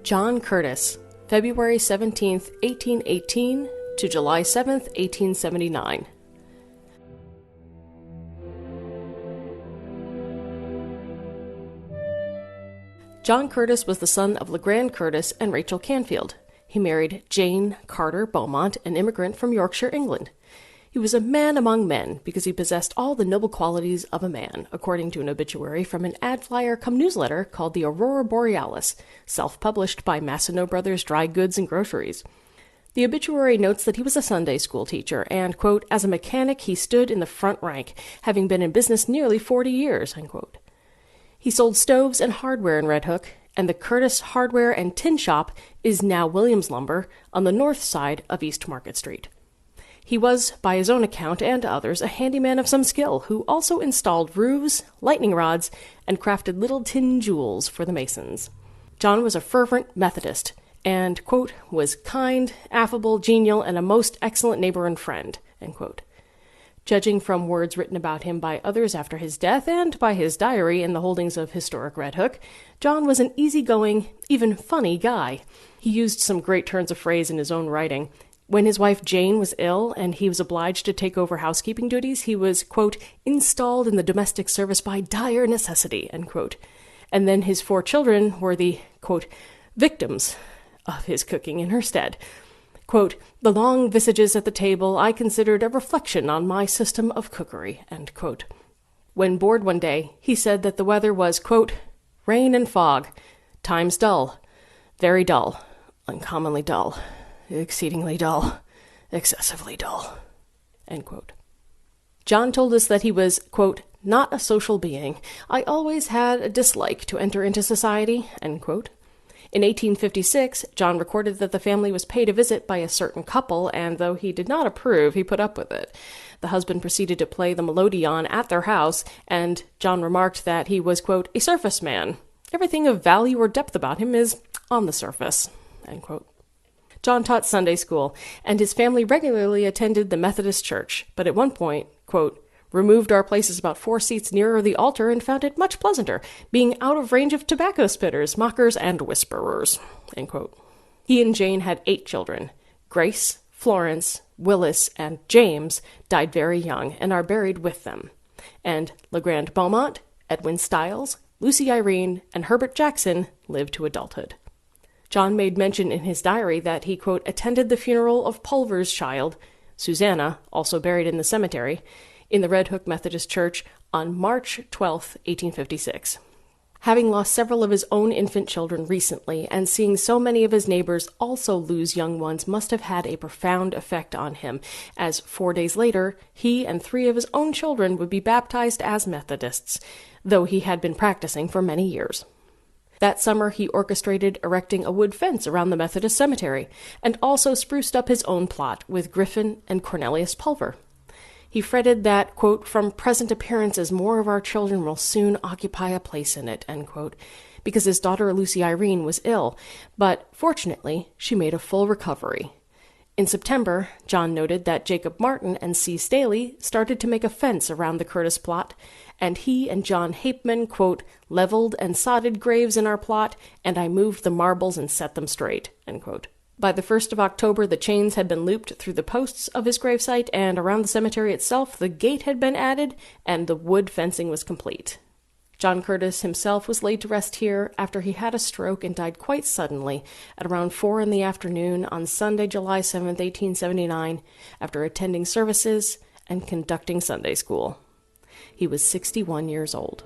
John Curtis, February 17, 1818 to July 7, 1879. John Curtis was the son of LeGrand Curtis and Rachel Canfield. He married Jane Carter Beaumont, an immigrant from Yorkshire, England. He was a man among men because he possessed all the noble qualities of a man, according to an obituary from an ad flyer cum newsletter called the Aurora Borealis, self-published by Masseneau Brothers Dry Goods and Groceries. The obituary notes that he was a Sunday school teacher and, quote, as a mechanic he stood in the front rank, having been in business nearly 40 years, unquote. He sold stoves and hardware in Red Hook, and the Curtis Hardware and Tin Shop is now Williams Lumber on the north side of East Market Street. He was, by his own account and others, a handyman of some skill, who also installed roofs, lightning rods, and crafted little tin jewels for the masons. John was a fervent Methodist, and, quote, was kind, affable, genial, and a most excellent neighbor and friend, end quote. Judging from words written about him by others after his death and by his diary in the holdings of historic Red Hook, John was an easygoing, even funny guy. He used some great turns of phrase in his own writing. When his wife Jane was ill and he was obliged to take over housekeeping duties, he was, quote, installed in the domestic service by dire necessity, end quote. And then his 4 children were the, quote, victims of his cooking in her stead. Quote, the long visages at the table I considered a reflection on my system of cookery, end quote. When bored one day, he said that the weather was, quote, rain and fog, times dull, very dull, uncommonly dull, exceedingly dull, excessively dull, end quote. John told us that he was, quote, not a social being. I always had a dislike to enter into society, end quote. In 1856, John recorded that the family was paid a visit by a certain couple, and though he did not approve, he put up with it. The husband proceeded to play the melodeon at their house, and John remarked that he was, quote, a surface man. Everything of value or depth about him is on the surface, end quote. John taught Sunday school, and his family regularly attended the Methodist church, but at one point, quote, removed our places about 4 seats nearer the altar and found it much pleasanter, being out of range of tobacco spitters, mockers, and whisperers, end quote. He and Jane had 8 children. Grace, Florence, Willis, and James died very young and are buried with them. And LeGrand Beaumont, Edwin Stiles, Lucy Irene, and Herbert Jackson lived to adulthood. John made mention in his diary that he, quote, attended the funeral of Pulver's child, Susanna, also buried in the cemetery, in the Red Hook Methodist Church on March 12, 1856. Having lost several of his own infant children recently, and seeing so many of his neighbors also lose young ones must have had a profound effect on him, as 4 days later, he and 3 of his own children would be baptized as Methodists, though he had been practicing for many years. That summer, he orchestrated erecting a wood fence around the Methodist cemetery, and also spruced up his own plot with Griffin and Cornelius Pulver. He fretted that, quote, from present appearances more of our children will soon occupy a place in it, end quote, because his daughter Lucy Irene was ill, but fortunately she made a full recovery. In September, John noted that Jacob Martin and C. Staley started to make a fence around the Curtis plot, and he and John Hapeman, quote, leveled and sodded graves in our plot, and I moved the marbles and set them straight, end quote. By the 1st of October, the chains had been looped through the posts of his gravesite, and around the cemetery itself, the gate had been added, and the wood fencing was complete. John Curtis himself was laid to rest here after he had a stroke and died quite suddenly at around 4 in the afternoon on Sunday, July 7, 1879, after attending services and conducting Sunday school. He was 61 years old.